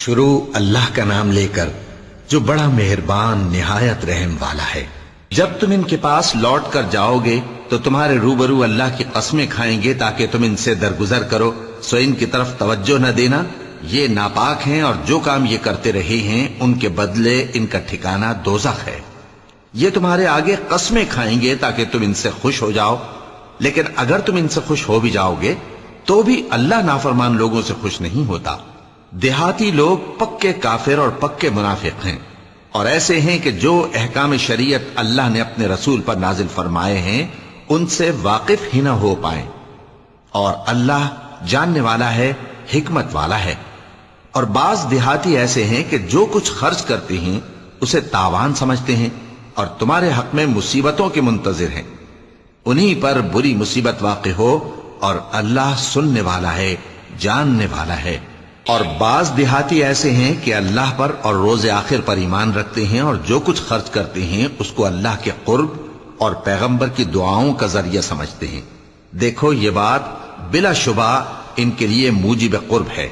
شروع اللہ کا نام لے کر جو بڑا مہربان نہایت رحم والا ہے۔ جب تم ان کے پاس لوٹ کر جاؤ گے تو تمہارے روبرو اللہ کی قسمیں کھائیں گے تاکہ تم ان سے درگزر کرو، سو ان کی طرف توجہ نہ دینا، یہ ناپاک ہیں اور جو کام یہ کرتے رہے ہیں ان کے بدلے ان کا ٹھکانہ دوزخ ہے۔ یہ تمہارے آگے قسمیں کھائیں گے تاکہ تم ان سے خوش ہو جاؤ، لیکن اگر تم ان سے خوش ہو بھی جاؤ گے تو بھی اللہ نافرمان لوگوں سے خوش نہیں ہوتا۔ دیہاتی لوگ پکے کافر اور پکے منافق ہیں، اور ایسے ہیں کہ جو احکام شریعت اللہ نے اپنے رسول پر نازل فرمائے ہیں ان سے واقف ہی نہ ہو پائیں، اور اللہ جاننے والا ہے، حکمت والا ہے۔ اور بعض دیہاتی ایسے ہیں کہ جو کچھ خرچ کرتے ہیں اسے تاوان سمجھتے ہیں اور تمہارے حق میں مصیبتوں کے منتظر ہیں، انہی پر بری مصیبت واقع ہو، اور اللہ سننے والا ہے، جاننے والا ہے۔ اور بعض دیہاتی ایسے ہیں کہ اللہ پر اور روز آخر پر ایمان رکھتے ہیں اور جو کچھ خرچ کرتے ہیں اس کو اللہ کے قرب اور پیغمبر کی دعاؤں کا ذریعہ سمجھتے ہیں۔ دیکھو یہ بات بلا شبہ ان کے لیے موجب قرب ہے،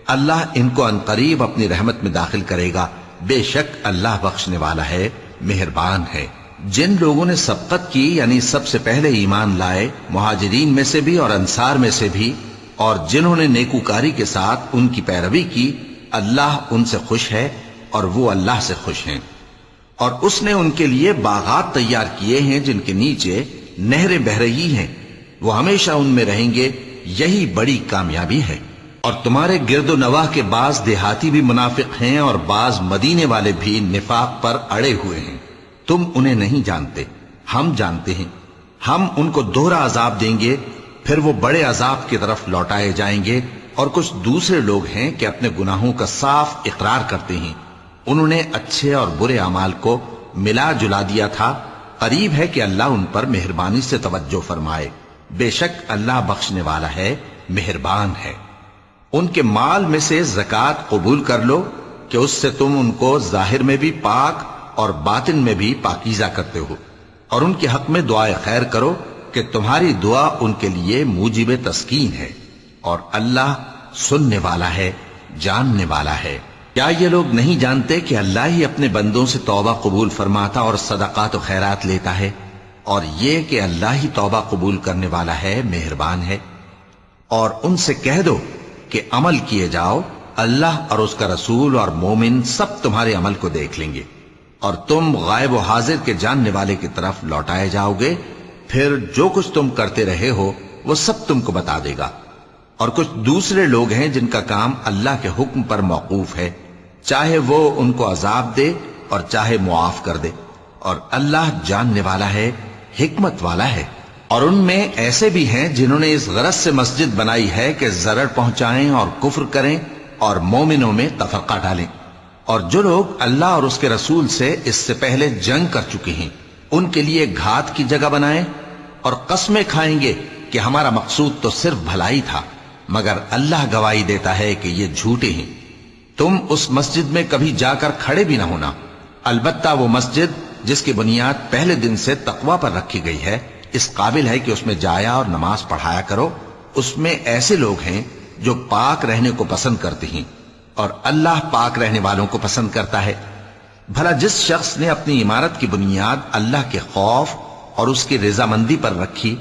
اللہ ان کو عنقریب اپنی رحمت میں داخل کرے گا، بے شک اللہ بخشنے والا ہے، مہربان ہے۔ جن لوگوں نے سبقت کی یعنی سب سے پہلے ایمان لائے، مہاجرین میں سے بھی اور انصار میں سے بھی، اور جنہوں نے نیکوکاری کے ساتھ ان کی پیروی کی، اللہ ان سے خوش ہے اور وہ اللہ سے خوش ہیں۔ اور اس نے ان کے لیے باغات تیار کیے ہیں جن کے نیچے نہریں بہہ رہی ہیں، وہ ہمیشہ ان میں رہیں گے، یہی بڑی کامیابی ہے۔ اور تمہارے گرد و نواح کے بعض دیہاتی بھی منافق ہیں اور بعض مدینے والے بھی نفاق پر اڑے ہوئے ہیں، تم انہیں نہیں جانتے، ہم جانتے ہیں۔ ہم ان کو دوہرا عذاب دیں گے، پھر وہ بڑے عذاب کی طرف لوٹائے جائیں گے۔ اور کچھ دوسرے لوگ ہیں کہ اپنے گناہوں کا صاف اقرار کرتے ہیں، انہوں نے اچھے اور برے اعمال کو ملا جلا دیا تھا، قریب ہے کہ اللہ ان پر مہربانی سے توجہ فرمائے، بے شک اللہ بخشنے والا ہے، مہربان ہے۔ ان کے مال میں سے زکوٰۃ قبول کر لو کہ اس سے تم ان کو ظاہر میں بھی پاک اور باطن میں بھی پاکیزہ کرتے ہو، اور ان کے حق میں دعائے خیر کرو کہ تمہاری دعا ان کے لیے موجب تسکین ہے، اور اللہ سننے والا ہے، جاننے والا ہے۔ کیا یہ لوگ نہیں جانتے کہ اللہ ہی اپنے بندوں سے توبہ قبول فرماتا اور صدقات و خیرات لیتا ہے، اور یہ کہ اللہ ہی توبہ قبول کرنے والا ہے، مہربان ہے۔ اور ان سے کہہ دو کہ عمل کیے جاؤ، اللہ اور اس کا رسول اور مومن سب تمہارے عمل کو دیکھ لیں گے، اور تم غائب و حاضر کے جاننے والے کی طرف لوٹائے جاؤ گے، پھر جو کچھ تم کرتے رہے ہو وہ سب تم کو بتا دے گا۔ اور کچھ دوسرے لوگ ہیں جن کا کام اللہ کے حکم پر موقوف ہے، چاہے وہ ان کو عذاب دے اور چاہے معاف کر دے، اور اللہ جاننے والا ہے، حکمت والا ہے۔ اور ان میں ایسے بھی ہیں جنہوں نے اس غرض سے مسجد بنائی ہے کہ ضرر پہنچائیں اور کفر کریں اور مومنوں میں تفرقہ ڈالیں، اور جو لوگ اللہ اور اس کے رسول سے اس سے پہلے جنگ کر چکے ہیں ان کے لیے گھات کی جگہ بنائیں، اور قسمیں کھائیں گے کہ ہمارا مقصود تو صرف بھلائی تھا، مگر اللہ گواہی دیتا ہے کہ یہ جھوٹے ہیں۔ تم اس مسجد میں کبھی جا کر کھڑے بھی نہ ہونا، البتہ وہ مسجد جس کی بنیاد پہلے دن سے تقوی پر رکھی گئی ہے اس قابل ہے کہ اس میں جایا اور نماز پڑھایا کرو۔ اس میں ایسے لوگ ہیں جو پاک رہنے کو پسند کرتے ہیں، اور اللہ پاک رہنے والوں کو پسند کرتا ہے۔ بھلا جس شخص نے اپنی عمارت کی بنیاد اللہ کے خوف اور اس کی رضامندی پر رکھی،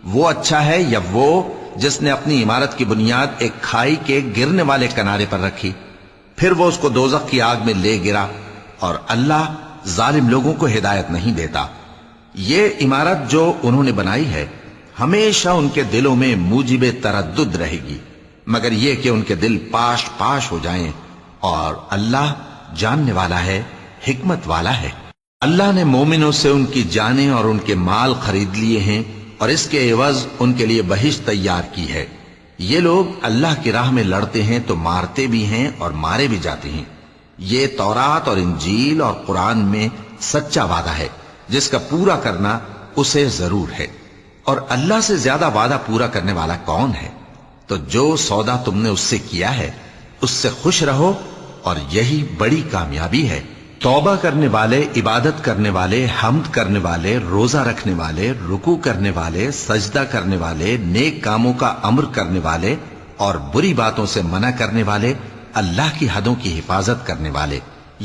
وہ اچھا ہے یا وہ جس نے اپنی عمارت کی بنیاد ایک کھائی کے گرنے والے کنارے پر رکھی، پھر وہ اس کو دوزخ کی آگ میں لے گرا، اور اللہ ظالم لوگوں کو ہدایت نہیں دیتا۔ یہ عمارت جو انہوں نے بنائی ہے ہمیشہ ان کے دلوں میں موجب تردد رہے گی، مگر یہ کہ ان کے دل پاش پاش ہو جائیں، اور اللہ جاننے والا ہے، حکمت والا ہے۔ اللہ نے مومنوں سے ان کی جانیں اور ان کے مال خرید لیے ہیں، اور اس کے عوض ان کے لیے بہشت تیار کی ہے۔ یہ لوگ اللہ کی راہ میں لڑتے ہیں تو مارتے بھی ہیں اور مارے بھی جاتے ہیں۔ یہ تورات اور انجیل اور قرآن میں سچا وعدہ ہے جس کا پورا کرنا اسے ضرور ہے، اور اللہ سے زیادہ وعدہ پورا کرنے والا کون ہے؟ تو جو سودا تم نے اس سے کیا ہے اس سے خوش رہو، اور یہی بڑی کامیابی ہے۔ توبہ کرنے والے، عبادت کرنے والے، حمد کرنے والے، روزہ رکھنے والے، رکوع کرنے والے، سجدہ کرنے والے، نیک کاموں کا امر کرنے والے اور بری باتوں سے منع کرنے والے اللہ کی حدوں کی حفاظت کرنے والے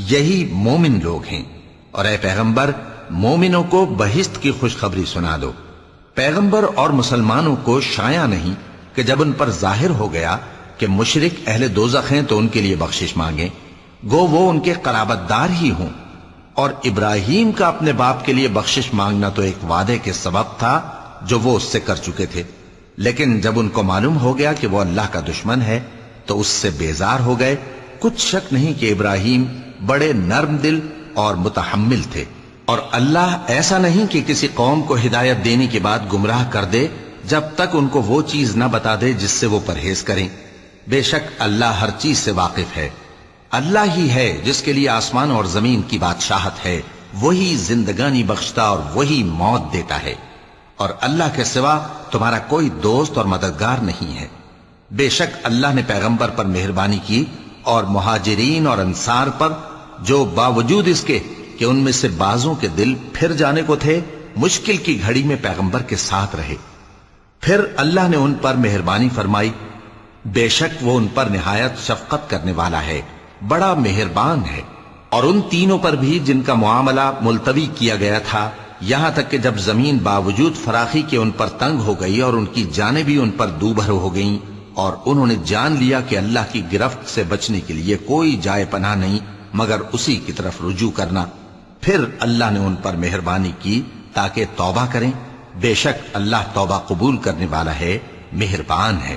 یہی مومن لوگ ہیں۔ اور اے پیغمبر مومنوں کو بہشت کی خوشخبری سنا دو۔ پیغمبر اور مسلمانوں کو شایع نہیں کہ جب ان پر ظاہر ہو گیا کہ مشرک اہل دوزخ ہیں تو ان کے لیے بخشش مانگیں، گو وہ ان کے قرابت دار ہی ہوں۔ اور ابراہیم کا اپنے باپ کے لیے بخشش مانگنا تو ایک وعدے کے سبب تھا جو وہ اس سے کر چکے تھے، لیکن جب ان کو معلوم ہو گیا کہ وہ اللہ کا دشمن ہے تو اس سے بیزار ہو گئے۔ کچھ شک نہیں کہ ابراہیم بڑے نرم دل اور متحمل تھے، اور اللہ ایسا نہیں کہ کسی قوم کو ہدایت دینے کے بعد گمراہ کر دے جب تک ان کو وہ چیز نہ بتا دے جس سے وہ پرہیز کریں۔ بے شک اللہ ہر چیز سے واقف ہے۔ اللہ ہی ہے جس کے لیے آسمان اور زمین کی بادشاہت ہے، وہی زندگانی بخشتا اور وہی موت دیتا ہے، اور اللہ کے سوا تمہارا کوئی دوست اور مددگار نہیں ہے۔ بے شک اللہ نے پیغمبر پر مہربانی کی اور مہاجرین اور انصار پر، جو باوجود اس کے کہ ان میں سے بعضوں کے دل پھر جانے کو تھے، مشکل کی گھڑی میں پیغمبر کے ساتھ رہے۔ پھر اللہ نے ان پر مہربانی فرمائی، بے شک وہ ان پر نہایت شفقت کرنے والا ہے، بڑا مہربان ہے۔ اور ان تینوں پر بھی جن کا معاملہ ملتوی کیا گیا تھا، یہاں تک کہ جب زمین باوجود فراخی کے ان پر تنگ ہو گئی اور ان کی جانیں بھی ان پر دوبھر ہو گئیں، اور انہوں نے جان لیا کہ اللہ کی گرفت سے بچنے کے لیے کوئی جائے پناہ نہیں مگر اسی کی طرف رجوع کرنا، پھر اللہ نے ان پر مہربانی کی تاکہ توبہ کریں۔ بے شک اللہ توبہ قبول کرنے والا ہے، مہربان ہے۔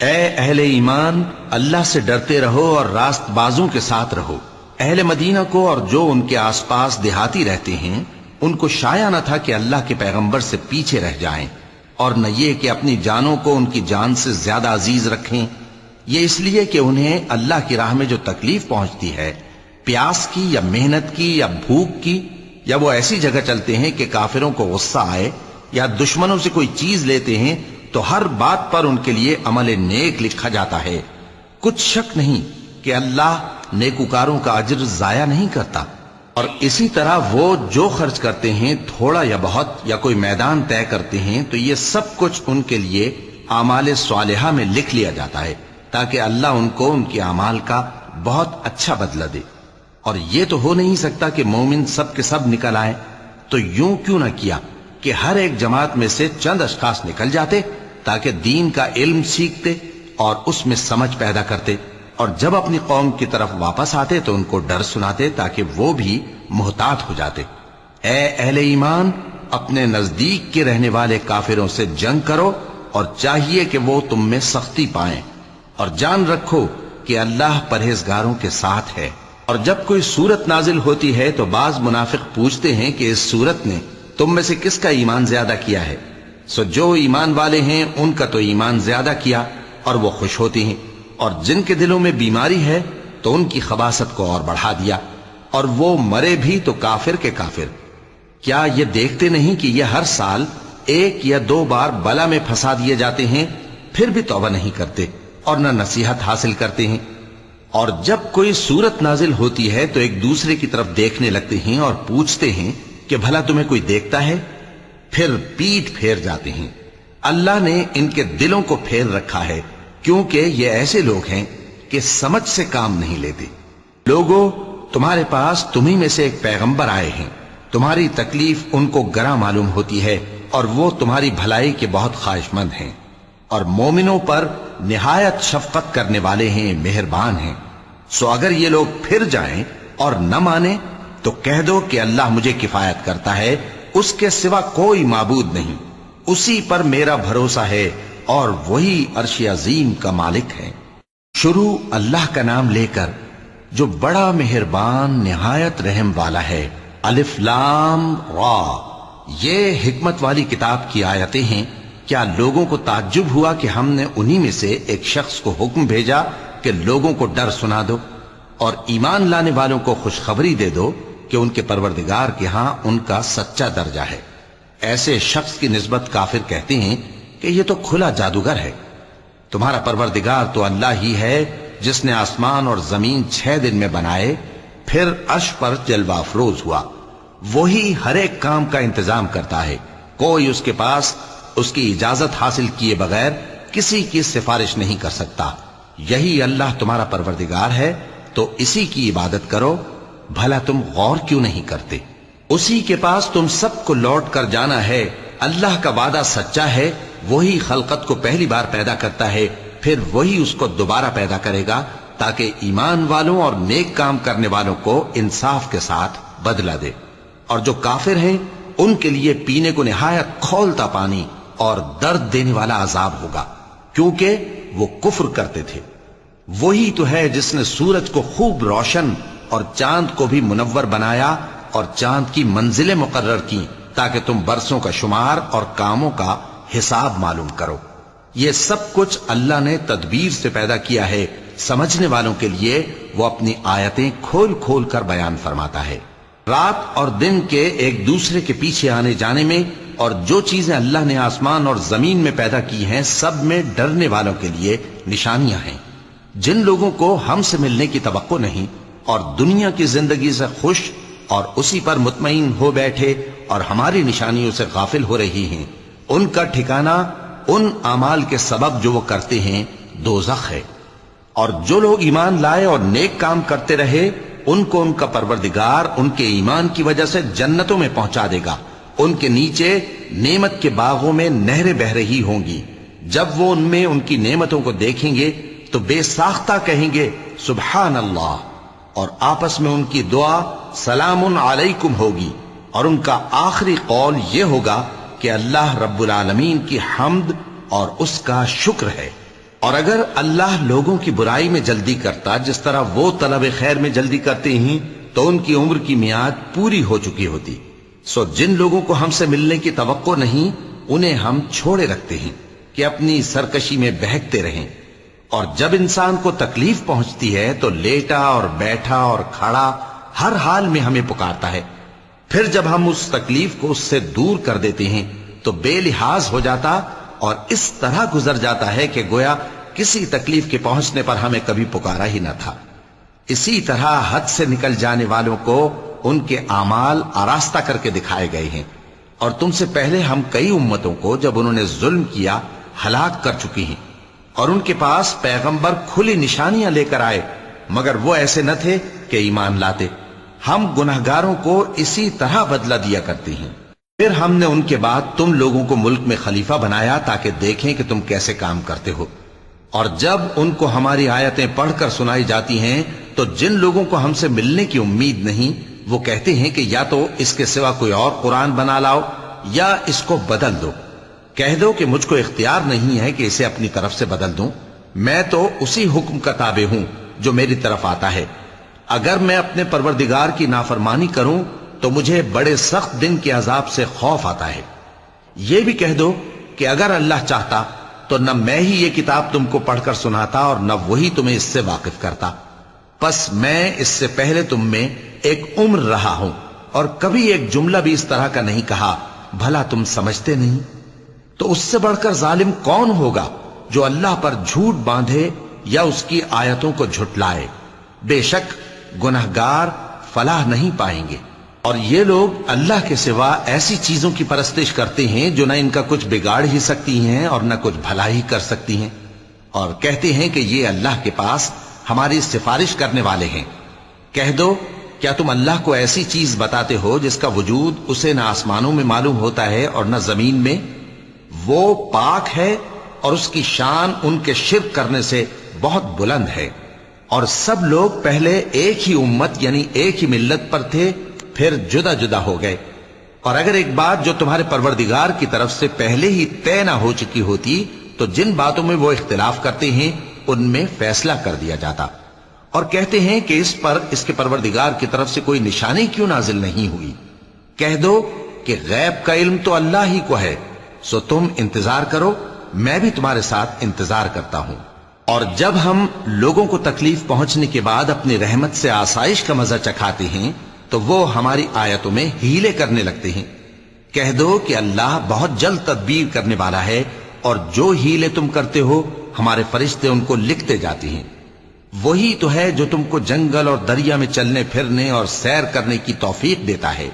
اے اہل ایمان، اللہ سے ڈرتے رہو اور راست بازوں کے ساتھ رہو۔ اہل مدینہ کو اور جو ان کے آس پاس دیہاتی رہتے ہیں ان کو شایع نہ تھا کہ اللہ کے پیغمبر سے پیچھے رہ جائیں، اور نہ یہ کہ اپنی جانوں کو ان کی جان سے زیادہ عزیز رکھیں، یہ اس لیے کہ انہیں اللہ کی راہ میں جو تکلیف پہنچتی ہے، پیاس کی یا محنت کی یا بھوک کی، یا وہ ایسی جگہ چلتے ہیں کہ کافروں کو غصہ آئے یا دشمنوں سے کوئی چیز لیتے ہیں تو ہر بات پر ان کے لیے عمل نیک لکھا جاتا ہے۔ کچھ شک نہیں کہ اللہ نیکوکاروں کا اجر ضائع نہیں کرتا۔ اور اسی طرح وہ جو خرچ کرتے ہیں تھوڑا یا بہت یا کوئی میدان طے کرتے ہیں تو یہ سب کچھ ان کے لیے اعمال صالحہ میں لکھ لیا جاتا ہے تاکہ اللہ ان کو ان کے اعمال کا بہت اچھا بدلہ دے۔ اور یہ تو ہو نہیں سکتا کہ مومن سب کے سب نکل آئیں، تو یوں کیوں نہ کیا کہ ہر ایک جماعت میں سے چند اشخاص نکل جاتے تاکہ دین کا علم سیکھتے اور اس میں سمجھ پیدا کرتے، اور جب اپنی قوم کی طرف واپس آتے تو ان کو ڈر سناتے تاکہ وہ بھی محتاط ہو جاتے۔ اے اہل ایمان، اپنے نزدیک کے رہنے والے کافروں سے جنگ کرو اور چاہیے کہ وہ تم میں سختی پائیں، اور جان رکھو کہ اللہ پرہیزگاروں کے ساتھ ہے۔ اور جب کوئی صورت نازل ہوتی ہے تو بعض منافق پوچھتے ہیں کہ اس صورت نے تم میں سے کس کا ایمان زیادہ کیا ہے؟ سو جو ایمان والے ہیں ان کا تو ایمان زیادہ کیا اور وہ خوش ہوتی ہیں، اور جن کے دلوں میں بیماری ہے تو ان کی خباثت کو اور بڑھا دیا، اور وہ مرے بھی تو کافر کے کافر۔ کیا یہ دیکھتے نہیں کہ یہ ہر سال ایک یا دو بار بلا میں پھنسا دیے جاتے ہیں، پھر بھی توبہ نہیں کرتے اور نہ نصیحت حاصل کرتے ہیں؟ اور جب کوئی صورت نازل ہوتی ہے تو ایک دوسرے کی طرف دیکھنے لگتے ہیں اور پوچھتے ہیں کہ بھلا تمہیں کوئی دیکھتا ہے؟ پھر پیٹھ پھیر جاتے ہیں۔ اللہ نے ان کے دلوں کو پھیر رکھا ہے کیونکہ یہ ایسے لوگ ہیں کہ سمجھ سے کام نہیں لیتے۔ لوگوں، تمہارے پاس تمہیں میں سے ایک پیغمبر آئے ہیں، تمہاری تکلیف ان کو گراں معلوم ہوتی ہے اور وہ تمہاری بھلائی کے بہت خواہش مند ہیں، اور مومنوں پر نہایت شفقت کرنے والے ہیں، مہربان ہیں۔ سو اگر یہ لوگ پھر جائیں اور نہ مانیں تو کہہ دو کہ اللہ مجھے کفایت کرتا ہے، اس کے سوا کوئی معبود نہیں، اسی پر میرا بھروسہ ہے اور وہی عرش عظیم کا مالک ہے۔ شروع اللہ کا نام لے کر جو بڑا مہربان نہایت رحم والا ہے۔ الف لام را، یہ حکمت والی کتاب کی آیتیں ہیں۔ کیا لوگوں کو تعجب ہوا کہ ہم نے انہی میں سے ایک شخص کو حکم بھیجا کہ لوگوں کو ڈر سنا دو اور ایمان لانے والوں کو خوشخبری دے دو کہ ان کے پروردگار کے ہاں ان کا سچا درجہ ہے۔ ایسے شخص کی نسبت کافر کہتے ہیں کہ یہ تو کھلا جادوگر ہے۔ تمہارا پروردگار تو اللہ ہی ہے جس نے آسمان اور زمین 6 دن میں بنائے، پھر عرش پر جلوہ افروز ہوا۔ وہی ہر ایک کام کا انتظام کرتا ہے، کوئی اس کے پاس اس کی اجازت حاصل کیے بغیر کسی کی سفارش نہیں کر سکتا۔ یہی اللہ تمہارا پروردگار ہے تو اسی کی عبادت کرو، بھلا تم غور کیوں نہیں کرتے؟ اسی کے پاس تم سب کو لوٹ کر جانا ہے، اللہ کا وعدہ سچا ہے، وہی خلقت کو پہلی بار پیدا کرتا ہے، پھر وہی اس کو دوبارہ پیدا کرے گا تاکہ ایمان والوں اور نیک کام کرنے والوں کو انصاف کے ساتھ بدلہ دے۔ اور جو کافر ہیں ان کے لیے پینے کو نہایت کھولتا پانی اور درد دینے والا عذاب ہوگا، کیونکہ وہ کفر کرتے تھے۔ وہی تو ہے جس نے سورج کو خوب روشن اور چاند کو بھی منور بنایا اور چاند کی منزلیں مقرر کی تاکہ تم برسوں کا شمار اور کاموں کا حساب معلوم کرو۔ یہ سب کچھ اللہ نے تدبیر سے پیدا کیا ہے، سمجھنے والوں کے لیے وہ اپنی آیتیں کھول کھول کر بیان فرماتا ہے۔ رات اور دن کے ایک دوسرے کے پیچھے آنے جانے میں اور جو چیزیں اللہ نے آسمان اور زمین میں پیدا کی ہیں سب میں ڈرنے والوں کے لیے نشانیاں ہیں۔ جن لوگوں کو ہم سے ملنے کی توقع نہیں اور دنیا کی زندگی سے خوش اور اسی پر مطمئن ہو بیٹھے اور ہماری نشانیوں سے غافل ہو رہی ہیں، ان کا ٹھکانہ ان اعمال کے سبب جو وہ کرتے ہیں دوزخ ہے۔ اور جو لوگ ایمان لائے اور نیک کام کرتے رہے ان کو ان کا پروردگار ان کے ایمان کی وجہ سے جنتوں میں پہنچا دے گا، ان کے نیچے نعمت کے باغوں میں نہریں بہہ رہی ہوں گی۔ جب وہ ان میں ان کی نعمتوں کو دیکھیں گے تو بے ساختہ کہیں گے سبحان اللہ، اور آپس میں ان کی دعا سلام علیکم ہوگی، اور ان کا آخری قول یہ ہوگا کہ اللہ رب العالمین کی حمد اور اس کا شکر ہے۔ اور اگر اللہ لوگوں کی برائی میں جلدی کرتا جس طرح وہ طلب خیر میں جلدی کرتے ہیں تو ان کی عمر کی میعاد پوری ہو چکی ہوتی۔ سو جن لوگوں کو ہم سے ملنے کی توقع نہیں انہیں ہم چھوڑے رکھتے ہیں کہ اپنی سرکشی میں بہکتے رہیں، اور جب انسان کو تکلیف پہنچتی ہے تو لیٹا اور بیٹھا اور کھڑا ہر حال میں ہمیں پکارتا ہے، پھر جب ہم اس تکلیف کو اس سے دور کر دیتے ہیں تو بے لحاظ ہو جاتا اور اس طرح گزر جاتا ہے کہ گویا کسی تکلیف کے پہنچنے پر ہمیں کبھی پکارا ہی نہ تھا۔ اسی طرح حد سے نکل جانے والوں کو ان کے اعمال آراستہ کر کے دکھائے گئے ہیں، اور تم سے پہلے ہم کئی امتوں کو جب انہوں نے ظلم کیا ہلاک کر چکی ہیں، اور ان کے پاس پیغمبر کھلی نشانیاں لے کر آئے مگر وہ ایسے نہ تھے کہ ایمان لاتے۔ ہم گناہگاروں کو اسی طرح بدلہ دیا کرتے ہیں۔ پھر ہم نے ان کے بعد تم لوگوں کو ملک میں خلیفہ بنایا تاکہ دیکھیں کہ تم کیسے کام کرتے ہو، اور جب ان کو ہماری آیتیں پڑھ کر سنائی جاتی ہیں تو جن لوگوں کو ہم سے ملنے کی امید نہیں وہ کہتے ہیں کہ یا تو اس کے سوا کوئی اور قرآن بنا لاؤ یا اس کو بدل دو۔ کہہ دو کہ مجھ کو اختیار نہیں ہے کہ اسے اپنی طرف سے بدل دوں، میں تو اسی حکم کا تابع ہوں جو میری طرف آتا ہے۔ اگر میں اپنے پروردگار کی نافرمانی کروں تو مجھے بڑے سخت دن کے عذاب سے خوف آتا ہے۔ یہ بھی کہہ دو کہ اگر اللہ چاہتا تو نہ میں ہی یہ کتاب تم کو پڑھ کر سناتا اور نہ وہی تمہیں اس سے واقف کرتا، پس میں اس سے پہلے تم میں ایک عمر رہا ہوں اور کبھی ایک جملہ بھی اس طرح کا نہیں کہا، بھلا تم سمجھتے نہیں؟ تو اس سے بڑھ کر ظالم کون ہوگا جو اللہ پر جھوٹ باندھے یا اس کی آیتوں کو جھٹلائے؟ بے شک گناہگار فلاح نہیں پائیں گے۔ اور یہ لوگ اللہ کے سوا ایسی چیزوں کی پرستش کرتے ہیں جو نہ ان کا کچھ بگاڑ ہی سکتی ہیں اور نہ کچھ بھلا ہی کر سکتی ہیں، اور کہتے ہیں کہ یہ اللہ کے پاس ہماری سفارش کرنے والے ہیں۔ کہہ دو کیا تم اللہ کو ایسی چیز بتاتے ہو جس کا وجود اسے نہ آسمانوں میں معلوم ہوتا ہے اور نہ زمین میں؟ وہ پاک ہے اور اس کی شان ان کے شرک کرنے سے بہت بلند ہے۔ اور سب لوگ پہلے ایک ہی امت یعنی ایک ہی ملت پر تھے، پھر جدا جدا ہو گئے، اور اگر ایک بات جو تمہارے پروردگار کی طرف سے پہلے ہی طے نہ ہو چکی ہوتی تو جن باتوں میں وہ اختلاف کرتے ہیں ان میں فیصلہ کر دیا جاتا۔ اور کہتے ہیں کہ اس پر اس کے پروردگار کی طرف سے کوئی نشانی کیوں نازل نہیں ہوئی؟ کہہ دو کہ غیب کا علم تو اللہ ہی کو ہے، سو تم انتظار کرو، میں بھی تمہارے ساتھ انتظار کرتا ہوں۔ اور جب ہم لوگوں کو تکلیف پہنچنے کے بعد اپنی رحمت سے آسائش کا مزہ چکھاتے ہیں تو وہ ہماری آیتوں میں ہیلے کرنے لگتے ہیں۔ کہہ دو کہ اللہ بہت جلد تدبیر کرنے والا ہے، اور جو ہیلے تم کرتے ہو ہمارے فرشتے ان کو لکھتے جاتے ہیں۔ وہی تو ہے جو تم کو جنگل اور دریا میں چلنے پھرنے اور سیر کرنے کی توفیق دیتا ہے،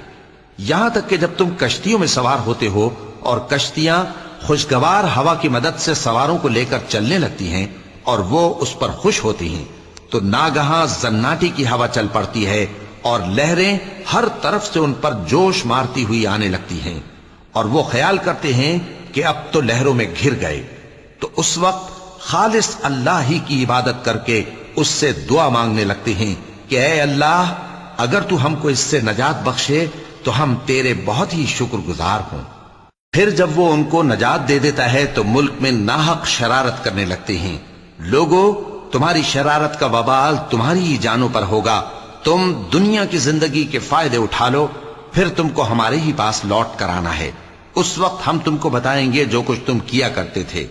یہاں تک کہ جب تم کشتیوں میں سوار ہوتے ہو اور کشتیاں خوشگوار ہوا کی مدد سے سواروں کو لے کر چلنے لگتی ہیں، اور وہ اس پر خوش ہوتی ہیں تو ناگہاں زناٹی کی ہوا چل پڑتی ہے اور لہریں ہر طرف سے ان پر جوش مارتی ہوئی آنے لگتی ہیں، اور وہ خیال کرتے ہیں کہ اب تو لہروں میں گھر گئے۔ تو اس وقت خالص اللہ ہی کی عبادت کر کے اس سے دعا مانگنے لگتے ہیں کہ اے اللہ، اگر تو ہم کو اس سے نجات بخشے تو ہم تیرے بہت ہی شکر گزار ہوں۔ پھر جب وہ ان کو نجات دے دیتا ہے تو ملک میں ناحق شرارت کرنے لگتے ہیں۔ لوگو، تمہاری شرارت کا وبال تمہاری ہی جانوں پر ہوگا، تم دنیا کی زندگی کے فائدے اٹھا لو، پھر تم کو ہمارے ہی پاس لوٹ کر آنا ہے، اس وقت ہم تم کو بتائیں گے جو کچھ تم کیا کرتے تھے۔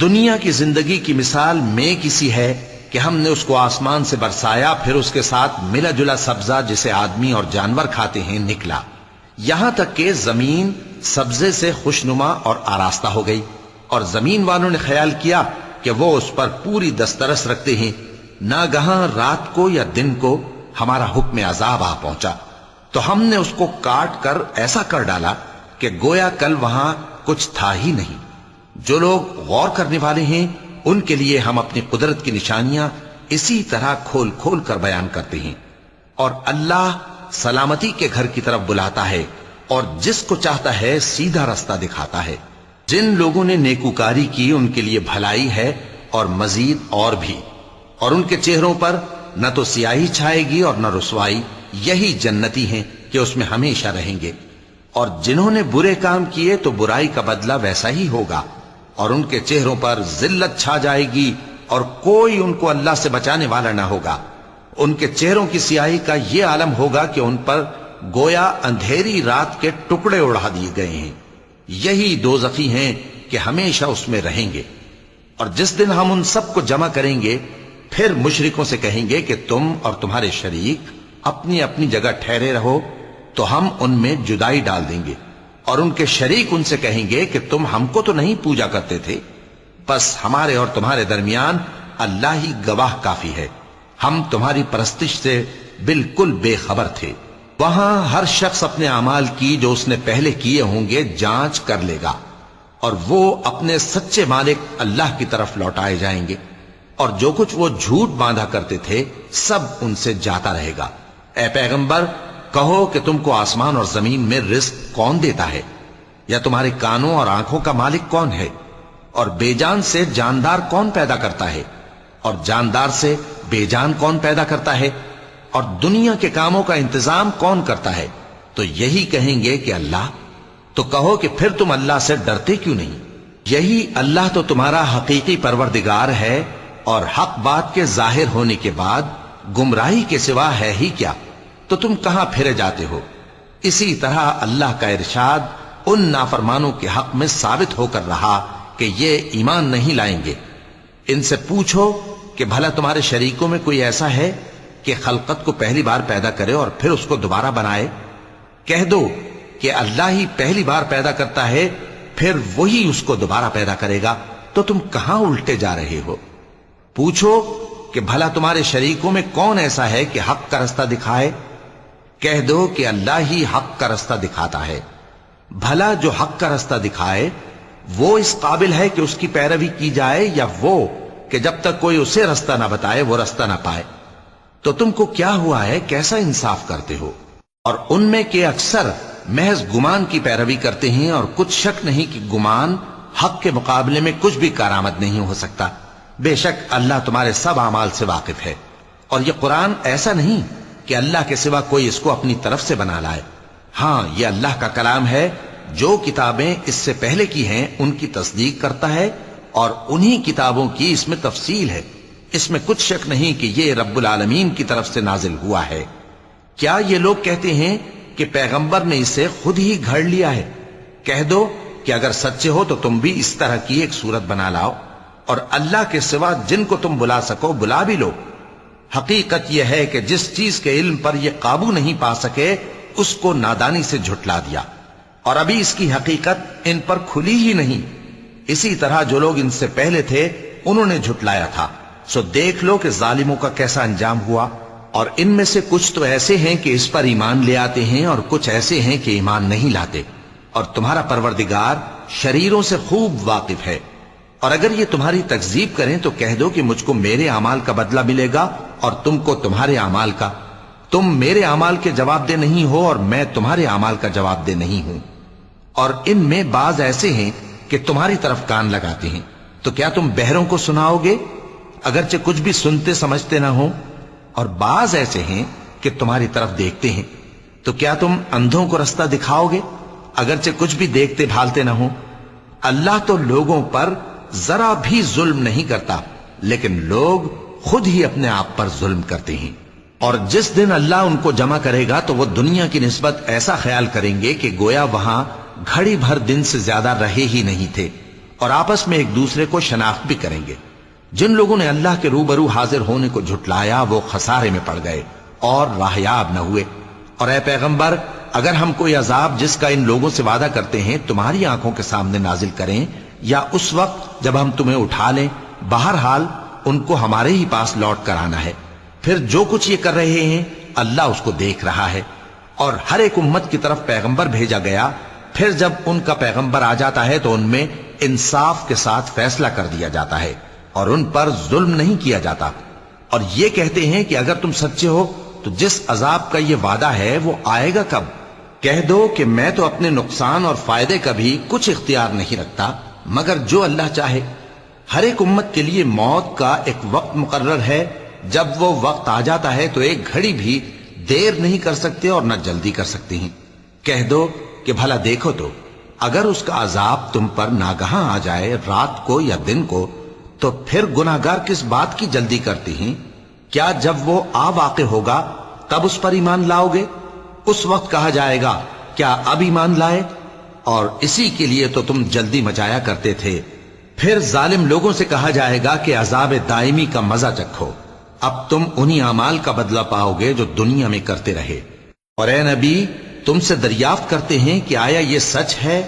دنیا کی زندگی کی مثال میں کسی ہے کہ ہم نے اس کو آسمان سے برسایا، پھر اس کے ساتھ ملا جلا سبزہ جسے آدمی اور جانور کھاتے ہیں نکلا، یہاں تک کہ زمین سبزے سے خوشنما اور آراستہ ہو گئی، اور زمین والوں نے خیال کیا کہ وہ اس پر پوری دسترس رکھتے ہیں۔ ناگہاں رات کو یا دن کو ہمارا حکم عذاب آ پہنچا تو ہم نے اس کو کاٹ کر ایسا کر ڈالا کہ گویا کل وہاں کچھ تھا ہی نہیں۔ جو لوگ غور کرنے والے ہیں ان کے لیے ہم اپنی قدرت کی نشانیاں اسی طرح کھول کھول کر بیان کرتے ہیں۔ اور اللہ سلامتی کے گھر کی طرف بلاتا ہے اور جس کو چاہتا ہے سیدھا رستہ دکھاتا ہے۔ جن لوگوں نے نیکوکاری کی ان کے لیے بھلائی ہے اور مزید اور بھی، اور ان کے چہروں پر نہ تو سیاہی چھائے گی اور نہ رسوائی، یہی جنتی ہیں کہ اس میں ہمیشہ رہیں گے۔ اور جنہوں نے برے کام کیے تو برائی کا بدلہ ویسا ہی ہوگا، اور ان کے چہروں پر ذلت چھا جائے گی اور کوئی ان کو اللہ سے بچانے والا نہ ہوگا۔ ان کے چہروں کی سیاہی کا یہ عالم ہوگا کہ ان پر گویا اندھیری رات کے ٹکڑے اڑا دیے گئے ہیں۔ یہی دوزخی ہیں کہ ہمیشہ اس میں رہیں گے۔ اور جس دن ہم ان سب کو جمع کریں گے پھر مشرکوں سے کہیں گے کہ تم اور تمہارے شریک اپنی اپنی جگہ ٹھہرے رہو، تو ہم ان میں جدائی ڈال دیں گے، اور ان کے شریک ان سے کہیں گے کہ تم ہم کو تو نہیں پوجا کرتے تھے، بس ہمارے اور تمہارے درمیان اللہ ہی گواہ کافی ہے، ہم تمہاری پرستش سے بالکل بے خبر تھے۔ وہاں ہر شخص اپنے اعمال کی جو اس نے پہلے کیے ہوں گے جانچ کر لے گا، اور وہ اپنے سچے مالک اللہ کی طرف لوٹائے جائیں گے، اور جو کچھ وہ جھوٹ باندھا کرتے تھے سب ان سے جاتا رہے گا۔ اے پیغمبر، کہو کہ تم کو آسمان اور زمین میں رزق کون دیتا ہے، یا تمہارے کانوں اور آنکھوں کا مالک کون ہے، اور بے جان سے جاندار کون پیدا کرتا ہے، اور جاندار سے بے جان کون پیدا کرتا ہے، اور دنیا کے کاموں کا انتظام کون کرتا ہے؟ تو یہی کہیں گے کہ اللہ۔ تو کہو کہ پھر تم اللہ سے ڈرتے کیوں نہیں؟ یہی اللہ تو تمہارا حقیقی پروردگار ہے، اور حق بات کے ظاہر ہونے کے بعد گمراہی کے سوا ہے ہی کیا؟ تو تم کہاں پھرے جاتے ہو؟ اسی طرح اللہ کا ارشاد ان نافرمانوں کے حق میں ثابت ہو کر رہا کہ یہ ایمان نہیں لائیں گے۔ ان سے پوچھو کہ بھلا تمہارے شریکوں میں کوئی ایسا ہے کہ خلقت کو پہلی بار پیدا کرے اور پھر اس کو دوبارہ بنائے؟ کہہ دو کہ اللہ ہی پہلی بار پیدا کرتا ہے، پھر وہی اس کو دوبارہ پیدا کرے گا، تو تم کہاں الٹے جا رہے ہو؟ پوچھو کہ بھلا تمہارے شریکوں میں کون ایسا ہے کہ حق کا رستہ دکھائے؟ کہہ دو کہ اللہ ہی حق کا رستہ دکھاتا ہے۔ بھلا جو حق کا رستہ دکھائے وہ اس قابل ہے کہ اس کی پیروی کی جائے، یا وہ کہ جب تک کوئی اسے رستہ نہ بتائے وہ رستہ نہ پائے؟ تو تم کو کیا ہوا ہے، کیسا انصاف کرتے ہو؟ اور ان میں کے اکثر محض گمان کی پیروی کرتے ہیں، اور کچھ شک نہیں کہ گمان حق کے مقابلے میں کچھ بھی کارآمد نہیں ہو سکتا۔ بے شک اللہ تمہارے سب اعمال سے واقف ہے، اور یہ قرآن ایسا نہیں کہ اللہ کے سوا کوئی اس کو اپنی طرف سے بنا لائے۔ ہاں، یہ اللہ کا کلام ہے، جو کتابیں اس سے پہلے کی ہیں ان کی تصدیق کرتا ہے، اور انہی کتابوں کی اس میں تفصیل ہے۔ اس میں کچھ شک نہیں کہ یہ رب العالمین کی طرف سے نازل ہوا ہے۔ کیا یہ لوگ کہتے ہیں کہ پیغمبر نے اسے خود ہی گھڑ لیا ہے؟ کہہ دو کہ اگر سچے ہو تو تم بھی اس طرح کی ایک صورت بنا لاؤ، اور اللہ کے سوا جن کو تم بلا سکو بلا بھی لو۔ حقیقت یہ ہے کہ جس چیز کے علم پر یہ قابو نہیں پا سکے اس کو نادانی سے جھٹلا دیا، اور ابھی اس کی حقیقت ان پر کھلی ہی نہیں۔ اسی طرح جو لوگ ان سے پہلے تھے انہوں نے جھٹلایا تھا، سو دیکھ لو کہ ظالموں کا کیسا انجام ہوا۔ اور ان میں سے کچھ تو ایسے ہیں کہ اس پر ایمان لے آتے ہیں، اور کچھ ایسے ہیں کہ ایمان نہیں لاتے، اور تمہارا پروردگار شریروں سے خوب واقف ہے۔ اور اگر یہ تمہاری تکذیب کریں تو کہہ دو کہ مجھ کو میرے اعمال کا بدلہ ملے گا اور تم کو تمہارے اعمال کا. تم میرے اعمال کے جواب دہ نہیں ہو اور میں تمہارے اعمال کا جواب دہ نہیں ہوں. اور ان میں بعض ایسے ہیں کہ تمہاری طرف کان لگاتے ہیں، تو کیا تم بہروں کو سناؤ گے اگرچہ کچھ بھی سنتے سمجھتے نہ ہو؟ اور بعض ایسے ہیں کہ تمہاری طرف دیکھتے ہیں، تو کیا تم اندھوں کو رستہ دکھاؤ گے اگرچہ کچھ بھی دیکھتے بھالتے نہ ہو؟ اللہ تو لوگوں پر ذرا بھی ظلم نہیں کرتا، لیکن لوگ خود ہی اپنے آپ پر ظلم کرتے ہیں. اور جس دن اللہ ان کو جمع کرے گا تو وہ دنیا کی نسبت ایسا خیال کریں گے کہ گویا وہاں گھڑی بھر دن سے زیادہ رہے ہی نہیں تھے، اور آپس میں ایک دوسرے کو شناخت بھی کریں گے. جن لوگوں نے اللہ کے روبرو حاضر ہونے کو جھٹلایا وہ خسارے میں پڑ گئے اور راہیاب نہ ہوئے. اور اے پیغمبر، اگر ہم کوئی عذاب جس کا ان لوگوں سے وعدہ کرتے ہیں تمہاری آنکھوں کے سامنے نازل کریں یا اس وقت جب ہم تمہیں اٹھا لیں، بہرحال ان کو ہمارے ہی پاس لوٹ کر آنا ہے. پھر جو کچھ یہ کر رہے ہیں اللہ اس کو دیکھ رہا ہے. اور ہر ایک امت کی طرف پیغمبر بھیجا گیا، پھر جب ان کا پیغمبر آ جاتا ہے تو ان میں انصاف کے ساتھ فیصلہ کر دیا جاتا ہے اور ان پر ظلم نہیں کیا جاتا. اور یہ کہتے ہیں کہ اگر تم سچے ہو تو جس عذاب کا یہ وعدہ ہے وہ آئے گا کب؟ کہہ دو کہ میں تو اپنے نقصان اور فائدے کا بھی کچھ اختیار نہیں رکھتا مگر جو اللہ چاہے. ہر ایک امت کے لیے موت کا ایک وقت مقرر ہے، جب وہ وقت آ جاتا ہے تو ایک گھڑی بھی دیر نہیں کر سکتے اور نہ جلدی کر سکتے ہیں. کہہ دو کہ بھلا دیکھو تو اگر اس کا عذاب تم پر ناگہاں آ جائے رات کو یا دن کو تو پھر گناہگار کس بات کی جلدی کرتے ہیں؟ کیا جب وہ آ واقع ہوگا تب اس پر ایمان لاؤ گے؟ اس وقت کہا جائے گا کیا اب ایمان لائے؟ اور اسی کے لیے تو تم جلدی مچایا کرتے تھے. پھر ظالم لوگوں سے کہا جائے گا کہ عذاب دائمی کا مزہ چکھو، اب تم انہی اعمال کا بدلہ پاؤ گے جو دنیا میں کرتے رہے. اور اے نبی، تم سے دریافت کرتے ہیں کہ آیا یہ سچ ہے؟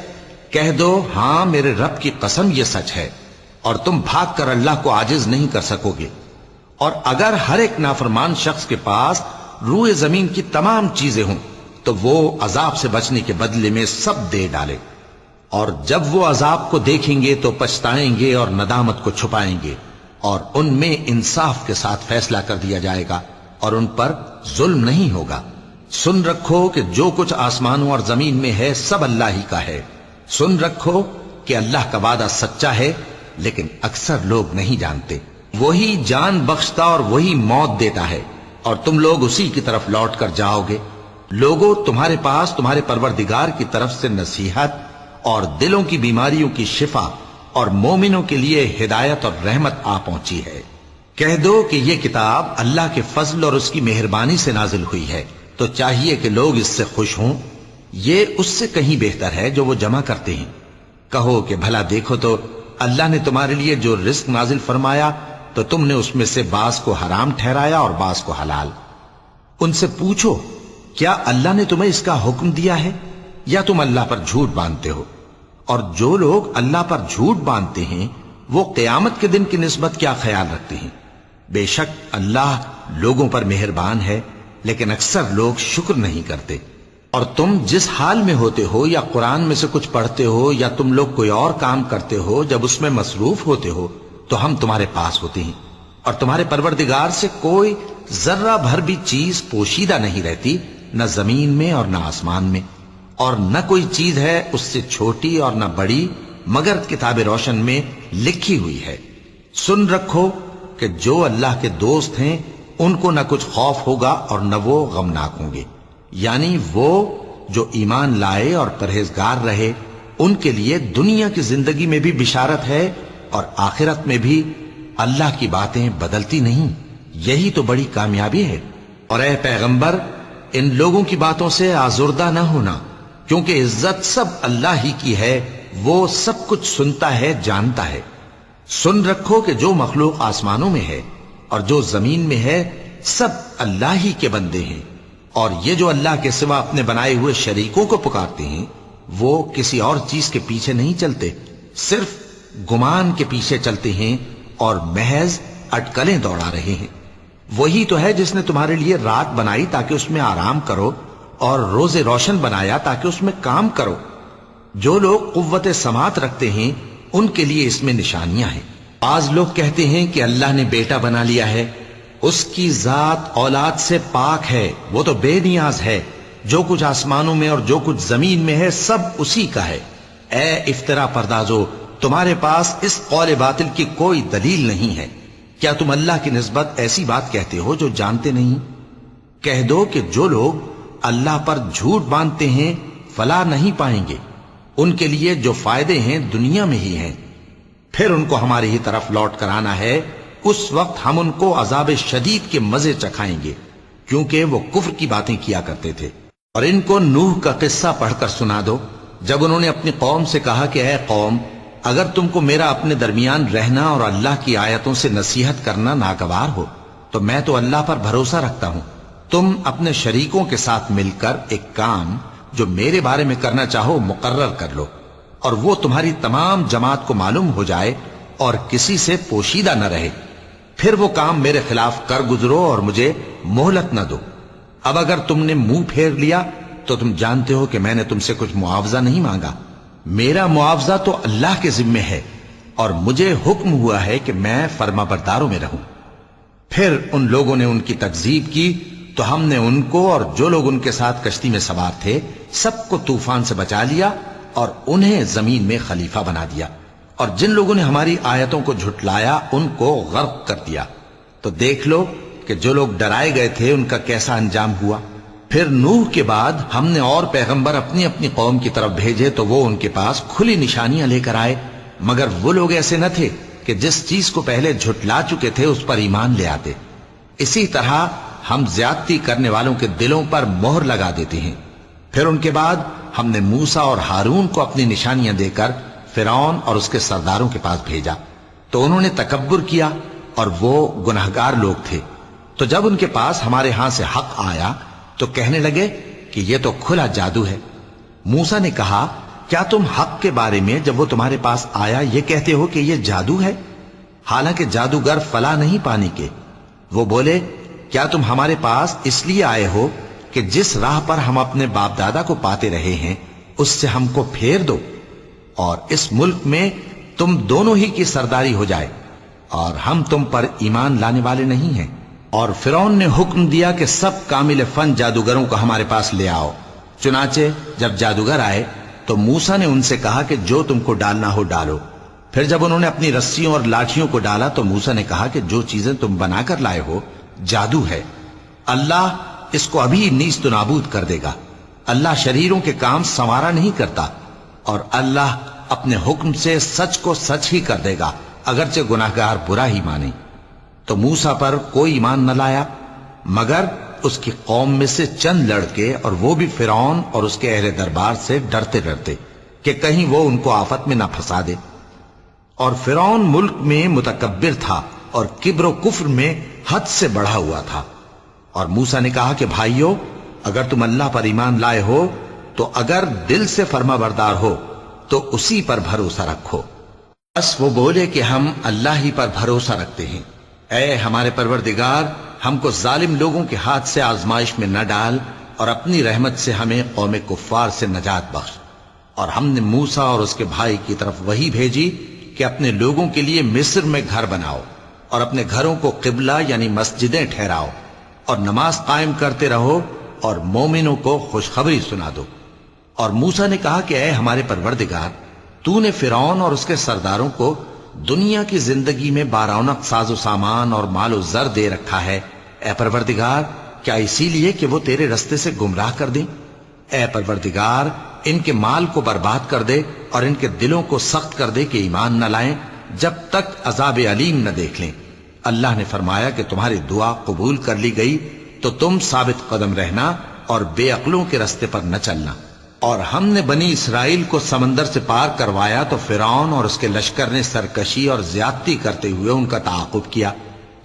کہہ دو ہاں میرے رب کی قسم یہ سچ ہے، اور تم بھاگ کر اللہ کو عاجز نہیں کر سکو گے. اور اگر ہر ایک نافرمان شخص کے پاس روئے زمین کی تمام چیزیں ہوں تو وہ عذاب سے بچنے کے بدلے میں سب دے ڈالے، اور جب وہ عذاب کو دیکھیں گے تو پچھتائیں گے اور ندامت کو چھپائیں گے، اور ان میں انصاف کے ساتھ فیصلہ کر دیا جائے گا اور ان پر ظلم نہیں ہوگا. سن رکھو کہ جو کچھ آسمانوں اور زمین میں ہے سب اللہ ہی کا ہے. سن رکھو کہ اللہ کا وعدہ سچا ہے لیکن اکثر لوگ نہیں جانتے. وہی جان بخشتا اور وہی موت دیتا ہے اور تم لوگ اسی کی طرف لوٹ کر جاؤ گے. لوگوں، تمہارے پاس تمہارے پروردگار کی طرف سے نصیحت اور دلوں کی بیماریوں کی شفا اور مومنوں کے لیے ہدایت اور رحمت آ پہنچی ہے. کہہ دو کہ یہ کتاب اللہ کے فضل اور اس کی مہربانی سے نازل ہوئی ہے، تو چاہیے کہ لوگ اس سے خوش ہوں. یہ اس سے کہیں بہتر ہے جو وہ جمع کرتے ہیں. کہو کہ بھلا دیکھو تو اللہ نے تمہارے لیے جو رزق نازل فرمایا تو تم نے اس میں سے بعض کو حرام ٹھہرایا اور بعض کو حلال. ان سے پوچھو کیا اللہ نے تمہیں اس کا حکم دیا ہے یا تم اللہ پر جھوٹ باندھتے ہو؟ اور جو لوگ اللہ پر جھوٹ باندھتے ہیں وہ قیامت کے دن کی نسبت کیا خیال رکھتے ہیں؟ بے شک اللہ لوگوں پر مہربان ہے لیکن اکثر لوگ شکر نہیں کرتے. اور تم جس حال میں ہوتے ہو یا قرآن میں سے کچھ پڑھتے ہو یا تم لوگ کوئی اور کام کرتے ہو، جب اس میں مصروف ہوتے ہو تو ہم تمہارے پاس ہوتے ہیں، اور تمہارے پروردگار سے کوئی ذرہ بھر بھی چیز پوشیدہ نہیں رہتی، نہ زمین میں اور نہ آسمان میں، اور نہ کوئی چیز ہے اس سے چھوٹی اور نہ بڑی مگر کتاب روشن میں لکھی ہوئی ہے. سن رکھو کہ جو اللہ کے دوست ہیں ان کو نہ کچھ خوف ہوگا اور نہ وہ غمناک ہوں گے. یعنی وہ جو ایمان لائے اور پرہیزگار رہے ان کے لیے دنیا کی زندگی میں بھی بشارت ہے اور آخرت میں بھی. اللہ کی باتیں بدلتی نہیں، یہی تو بڑی کامیابی ہے. اور اے پیغمبر، ان لوگوں کی باتوں سے آزردہ نہ ہونا، کیونکہ عزت سب اللہ ہی کی ہے، وہ سب کچھ سنتا ہے، جانتا ہے. سن رکھو کہ جو مخلوق آسمانوں میں ہے اور جو زمین میں ہے سب اللہ ہی کے بندے ہیں، اور یہ جو اللہ کے سوا اپنے بنائے ہوئے شریکوں کو پکارتے ہیں وہ کسی اور چیز کے پیچھے نہیں چلتے، صرف گمان کے پیچھے چلتے ہیں اور محض اٹکلیں دوڑا رہے ہیں. وہی تو ہے جس نے تمہارے لیے رات بنائی تاکہ اس میں آرام کرو اور روز روشن بنایا تاکہ اس میں کام کرو. جو لوگ قوت سماعت رکھتے ہیں ان کے لیے اس میں نشانیاں ہیں۔ بعض لوگ کہتے ہیں کہ اللہ نے بیٹا بنا لیا ہے، اس کی ذات اولاد سے پاک ہے، وہ تو بے نیاز ہے، جو کچھ آسمانوں میں اور جو کچھ زمین میں ہے سب اسی کا ہے۔ اے افترا پردازو، تمہارے پاس اس قول باطل کی کوئی دلیل نہیں ہے، کیا تم اللہ کی نسبت ایسی بات کہتے ہو جو جانتے نہیں؟ کہہ دو کہ جو لوگ اللہ پر جھوٹ باندھتے ہیں فلاح نہیں پائیں گے، ان کے لیے جو فائدے ہیں دنیا میں ہی ہیں، پھر ان کو ہماری ہی طرف لوٹ کر آنا ہے، اس وقت ہم ان کو عذاب شدید کے مزے چکھائیں گے، کیونکہ وہ کفر کی باتیں کیا کرتے تھے۔ اور ان کو نوح کا قصہ پڑھ کر سنا دو، جب انہوں نے اپنی قوم سے کہا کہ اے قوم، اگر تم کو میرا اپنے درمیان رہنا اور اللہ کی آیتوں سے نصیحت کرنا ناگوار ہو تو میں تو اللہ پر بھروسہ رکھتا ہوں، تم اپنے شریکوں کے ساتھ مل کر ایک کام جو میرے بارے میں کرنا چاہو مقرر کر لو، اور وہ تمہاری تمام جماعت کو معلوم ہو جائے اور کسی سے پوشیدہ نہ رہے، پھر وہ کام میرے خلاف کر گزرو اور مجھے مہلت نہ دو۔ اب اگر تم نے منہ پھیر لیا تو تم جانتے ہو کہ میں نے تم سے کچھ معاوضہ نہیں مانگا، میرا معاوضہ تو اللہ کے ذمے ہے، اور مجھے حکم ہوا ہے کہ میں فرما برداروں میں رہوں۔ پھر ان لوگوں نے ان کی تکذیب کی تو ہم نے ان کو اور جو لوگ ان کے ساتھ کشتی میں سوار تھے سب کو طوفان سے بچا لیا اور انہیں زمین میں خلیفہ بنا دیا، اور جن لوگوں نے ہماری آیتوں کو جھٹلایا ان کو غرق کر دیا۔ تو دیکھ لو کہ جو لوگ ڈرائے گئے تھے ان کا کیسا انجام ہوا۔ پھر نوح کے بعد ہم نے اور پیغمبر اپنی اپنی قوم کی طرف بھیجے تو وہ ان کے پاس کھلی نشانیاں لے کر آئے، مگر وہ لوگ ایسے نہ تھے کہ جس چیز کو پہلے جھٹلا چکے تھے اس پر ایمان لے آتے۔ اسی طرح ہم زیادتی کرنے والوں کے دلوں پر مہر لگا دیتے ہیں۔ پھر ان کے بعد ہم نے موسیٰ اور ہارون کو اپنی نشانیاں دے کر فرعون اور اس کے سرداروں کے پاس بھیجا، تو انہوں نے تکبر کیا اور وہ گناہگار لوگ تھے۔ تو جب ان کے پاس ہمارے ہاں سے حق آیا تو کہنے لگے کہ یہ تو کھلا جادو ہے۔ موسیٰ نے کہا، کیا تم حق کے بارے میں جب وہ تمہارے پاس آیا یہ کہتے ہو کہ یہ جادو ہے، حالانکہ جادوگر فلاح نہیں پانے کے؟ وہ بولے، کیا تم ہمارے پاس اس لیے آئے ہو کہ جس راہ پر ہم اپنے باپ دادا کو پاتے رہے ہیں اس سے ہم کو پھیر دو، اور اس ملک میں تم دونوں ہی کی سرداری ہو جائے، اور ہم تم پر ایمان لانے والے نہیں ہیں؟ اور فرعون نے حکم دیا کہ سب کامل فن جادوگروں کو ہمارے پاس لے آؤ۔ چنانچہ جب جادوگر آئے تو موسیٰ نے ان سے کہا کہ جو تم کو ڈالنا ہو ڈالو۔ پھر جب انہوں نے اپنی رسیوں اور لاٹھیوں کو ڈالا تو موسیٰ نے کہا کہ جو چیزیں تم بنا کر لائے ہو جادو ہے، اللہ اس کو ابھی نیست و نابود کر دے گا۔ اللہ شریروں کے کام سنوارا نہیں کرتا، اور اللہ اپنے حکم سے سچ کو سچ ہی کر دے گا، اگرچہ گناہگار برا ہی مانے۔ تو موسیٰ پر کوئی ایمان نہ لایا مگر اس کی قوم میں سے چند لڑکے، اور وہ بھی فرعون اور اس کے اہل دربار سے ڈرتے ڈرتے کہ کہیں وہ ان کو آفت میں نہ پھنسا دے۔ اور فرعون ملک میں متکبر تھا اور کبر و کفر میں حد سے بڑھا ہوا تھا۔ اور موسیٰ نے کہا کہ بھائیو، اگر تم اللہ پر ایمان لائے ہو تو اگر دل سے فرما بردار ہو تو اسی پر بھروسہ رکھو۔ بس وہ بولے کہ ہم اللہ ہی پر بھروسہ رکھتے ہیں۔ اے ہمارے پروردگار، ہم کو ظالم لوگوں کے ہاتھ سے آزمائش میں نہ ڈال، اور اپنی رحمت سے ہمیں قوم کفار سے نجات بخش۔ اور ہم نے موسیٰ اور اس کے بھائی کی طرف وحی بھیجی کہ اپنے لوگوں کے لیے مصر میں گھر بناؤ، اور اپنے گھروں کو قبلہ یعنی مسجدیں ٹھہراؤ، اور نماز قائم کرتے رہو، اور مومنوں کو خوشخبری سنا دو۔ اور موسیٰ نے کہا کہ اے ہمارے پروردگار، تو نے فرعون اور اس کے سرداروں کو دنیا کی زندگی میں بارونق ساز و سامان اور مال و زر دے رکھا ہے، اے پروردگار کیا اسی لیے کہ وہ تیرے رستے سے گمراہ کر دیں؟ اے پروردگار ان کے مال کو برباد کر دے اور ان کے دلوں کو سخت کر دے کہ ایمان نہ لائیں جب تک عذاب علیم نہ دیکھ لیں۔ اللہ نے فرمایا کہ تمہاری دعا قبول کر لی گئی تو تم ثابت قدم رہنا اور بے عقلوں کے رستے پر نہ چلنا۔ اور ہم نے بنی اسرائیل کو سمندر سے پار کروایا تو فرعون اور اس کے لشکر نے سرکشی اور زیادتی کرتے ہوئے ان کا تعاقب کیا،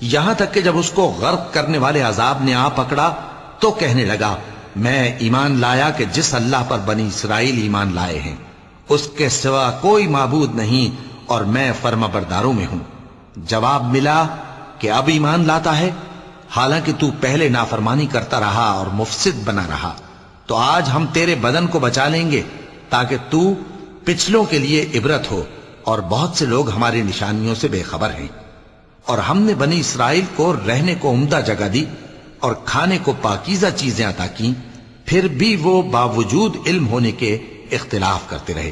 یہاں تک کہ جب اس کو غرق کرنے والے عذاب نے آ پکڑا تو کہنے لگا، میں ایمان لایا کہ جس اللہ پر بنی اسرائیل ایمان لائے ہیں اس کے سوا کوئی معبود نہیں، اور میں فرما برداروں میں ہوں۔ جواب ملا کہ اب ایمان لاتا ہے، حالانکہ تو پہلے نافرمانی کرتا رہا اور مفسد بنا رہا، تو آج ہم تیرے بدن کو بچا لیں گے تاکہ تو پچھلوں کے لیے عبرت ہو اور بہت سے لوگ ہماری نشانیوں سے بے خبر ہیں۔ اور ہم نے بنی اسرائیل کو رہنے کو عمدہ جگہ دی اور کھانے کو پاکیزہ چیزیں عطا کی، پھر بھی وہ باوجود علم ہونے کے اختلاف کرتے رہے۔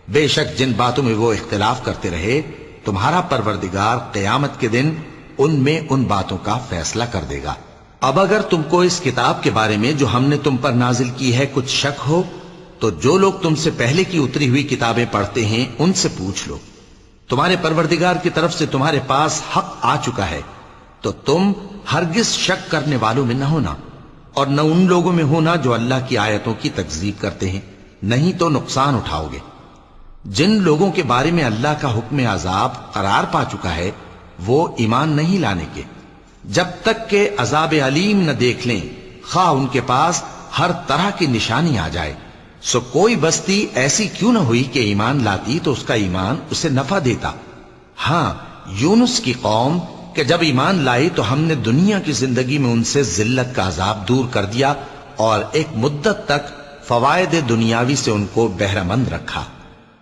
بے شک جن باتوں میں وہ اختلاف کرتے رہے تمہارا پروردگار قیامت کے دن ان میں ان باتوں کا فیصلہ کر دے گا۔ اب اگر تم کو اس کتاب کے بارے میں جو ہم نے تم پر نازل کی ہے کچھ شک ہو تو جو لوگ تم سے پہلے کی اتری ہوئی کتابیں پڑھتے ہیں ان سے پوچھ لو۔ تمہارے پروردگار کی طرف سے تمہارے پاس حق آ چکا ہے تو تم ہرگز شک کرنے والوں میں نہ ہونا، اور نہ ان لوگوں میں ہونا جو اللہ کی آیتوں کی تکذیب کرتے ہیں، نہیں تو نقصان اٹھاؤ گے۔ جن لوگوں کے بارے میں اللہ کا حکم عذاب قرار پا چکا ہے وہ ایمان نہیں لانے کے جب تک کہ عذاب علیم نہ دیکھ لیں، خواہ ان کے پاس ہر طرح کی نشانی آ جائے۔ سو کوئی بستی ایسی کیوں نہ ہوئی کہ ایمان لاتی تو اس کا ایمان اسے نفع دیتا۔ ہاں، یونس کی قوم کہ جب ایمان لائی تو ہم نے دنیا کی زندگی میں ان سے ذلت کا عذاب دور کر دیا اور ایک مدت تک فوائد دنیاوی سے ان کو بہرہ مند رکھا۔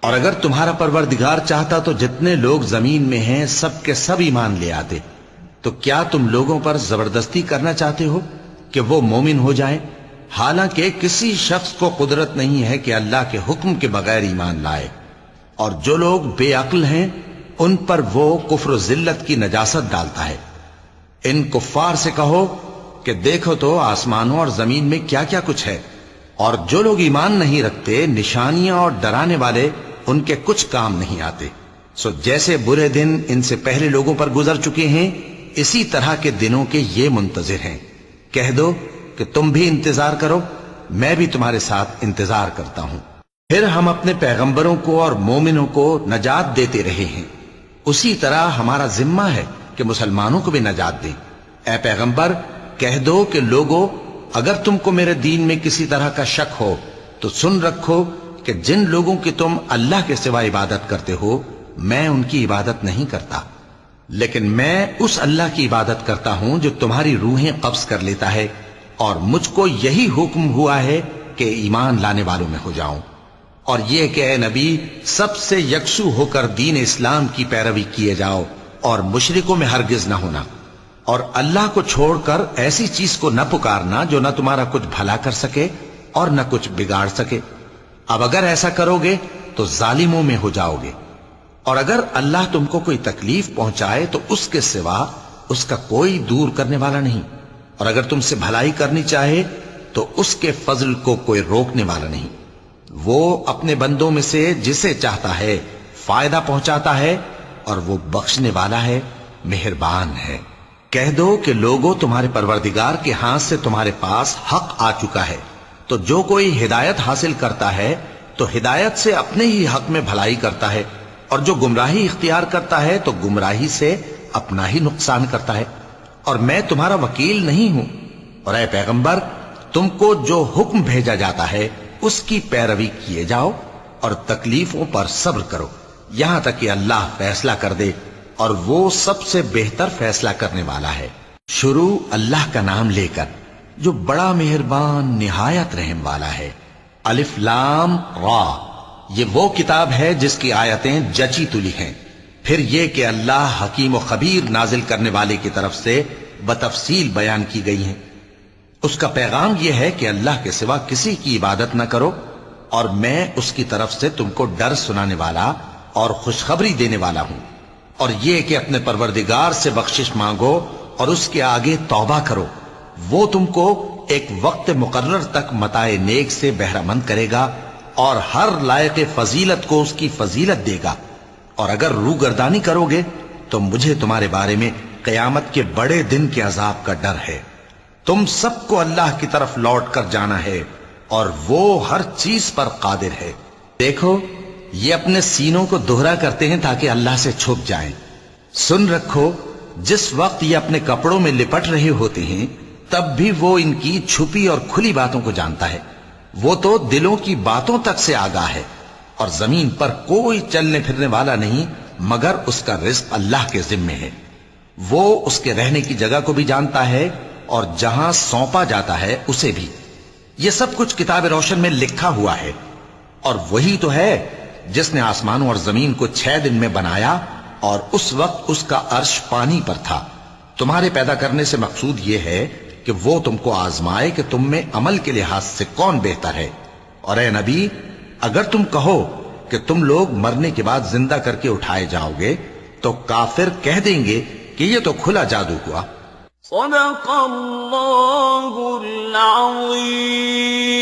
اور اگر تمہارا پروردگار چاہتا تو جتنے لوگ زمین میں ہیں سب کے سب ایمان لے آتے، تو کیا تم لوگوں پر زبردستی کرنا چاہتے ہو کہ وہ مومن ہو جائیں؟ حالانکہ کسی شخص کو قدرت نہیں ہے کہ اللہ کے حکم کے بغیر ایمان لائے، اور جو لوگ بے عقل ہیں ان پر وہ کفر و ذلت کی نجاست ڈالتا ہے۔ ان کفار سے کہو کہ دیکھو تو آسمانوں اور زمین میں کیا کیا کچھ ہے، اور جو لوگ ایمان نہیں رکھتے نشانیاں اور ڈرانے والے ان کے کچھ کام نہیں آتے۔ سو جیسے برے دن ان سے پہلے لوگوں پر گزر چکے ہیں اسی طرح کے دنوں کے یہ منتظر ہیں۔ کہہ دو کہ تم بھی انتظار کرو، میں بھی تمہارے ساتھ انتظار کرتا ہوں۔ پھر ہم اپنے پیغمبروں کو اور مومنوں کو نجات دیتے رہے ہیں، اسی طرح ہمارا ذمہ ہے کہ مسلمانوں کو بھی نجات دیں۔ اے پیغمبر کہہ دو کہ لوگو اگر تم کو میرے دین میں کسی طرح کا شک ہو تو سن رکھو کہ جن لوگوں کی تم اللہ کے سوا عبادت کرتے ہو میں ان کی عبادت نہیں کرتا، لیکن میں اس اللہ کی عبادت کرتا ہوں جو تمہاری روحیں قبض کر لیتا ہے، اور مجھ کو یہی حکم ہوا ہے کہ ایمان لانے والوں میں ہو جاؤں، اور یہ کہ اے نبی سب سے یکسو ہو کر دین اسلام کی پیروی کیے جاؤ اور مشرکوں میں ہرگز نہ ہونا، اور اللہ کو چھوڑ کر ایسی چیز کو نہ پکارنا جو نہ تمہارا کچھ بھلا کر سکے اور نہ کچھ بگاڑ سکے۔ اب اگر ایسا کرو گے تو ظالموں میں ہو جاؤ گے، اور اگر اللہ تم کو کوئی تکلیف پہنچائے تو اس کے سوا اس کا کوئی دور کرنے والا نہیں، اور اگر تم سے بھلائی کرنی چاہے تو اس کے فضل کو کوئی روکنے والا نہیں۔ وہ اپنے بندوں میں سے جسے چاہتا ہے فائدہ پہنچاتا ہے، اور وہ بخشنے والا ہے، مہربان ہے۔ کہہ دو کہ لوگوں تمہارے پروردگار کے ہاتھ سے تمہارے پاس حق آ چکا ہے، تو جو کوئی ہدایت حاصل کرتا ہے تو ہدایت سے اپنے ہی حق میں بھلائی کرتا ہے، اور جو گمراہی اختیار کرتا ہے تو گمراہی سے اپنا ہی نقصان کرتا ہے، اور میں تمہارا وکیل نہیں ہوں۔ اور اے پیغمبر تم کو جو حکم بھیجا جاتا ہے اس کی پیروی کیے جاؤ اور تکلیفوں پر صبر کرو یہاں تک کہ اللہ فیصلہ کر دے، اور وہ سب سے بہتر فیصلہ کرنے والا ہے۔ شروع اللہ کا نام لے کر جو بڑا مہربان نہایت رحم والا ہے۔ الف لام را، یہ وہ کتاب ہے جس کی آیتیں جچی تلی ہیں۔ پھر یہ کہ اللہ حکیم و خبیر نازل کرنے والے کی طرف سے بتفصیل بیان کی گئی ہیں۔ اس کا پیغام یہ ہے کہ اللہ کے سوا کسی کی عبادت نہ کرو، اور میں اس کی طرف سے تم کو ڈر سنانے والا اور خوشخبری دینے والا ہوں۔ اور یہ کہ اپنے پروردگار سے بخشش مانگو اور اس کے آگے توبہ کرو، وہ تم کو ایک وقت مقرر تک متاع نیک سے بہرہ مند کرے گا، اور ہر لائق فضیلت کو اس کی فضیلت دے گا۔ اور اگر روگردانی کرو گے تو مجھے تمہارے بارے میں قیامت کے بڑے دن کے عذاب کا ڈر ہے۔ تم سب کو اللہ کی طرف لوٹ کر جانا ہے، اور وہ ہر چیز پر قادر ہے۔ دیکھو یہ اپنے سینوں کو دوہرا کرتے ہیں تاکہ اللہ سے چھپ جائیں۔ سن رکھو جس وقت یہ اپنے کپڑوں میں لپٹ رہے ہوتے ہیں تب بھی وہ ان کی چھپی اور کھلی باتوں کو جانتا ہے۔ وہ تو دلوں کی باتوں تک سے آگاہ ہے، اور زمین پر کوئی چلنے پھرنے والا نہیں مگر اس کا رزق اللہ کے ذمے ہے۔ وہ اس کے رہنے کی جگہ کو بھی جانتا ہے اور جہاں سونپا جاتا ہے اسے بھی۔ یہ سب کچھ کتاب روشن میں لکھا ہوا ہے، اور وہی تو ہے جس نے آسمانوں اور زمین کو 6 دن میں بنایا اور اس وقت اس کا عرش پانی پر تھا۔ تمہارے پیدا کرنے سے مقصود یہ ہے کہ وہ تم کو آزمائے کہ تم میں عمل کے لحاظ سے کون بہتر ہے۔ اور اے نبی، اگر تم کہو کہ تم لوگ مرنے کے بعد زندہ کر کے اٹھائے جاؤ گے تو کافر کہہ دیں گے کہ یہ تو کھلا جادو ہوا۔ صدق اللہ العظیم۔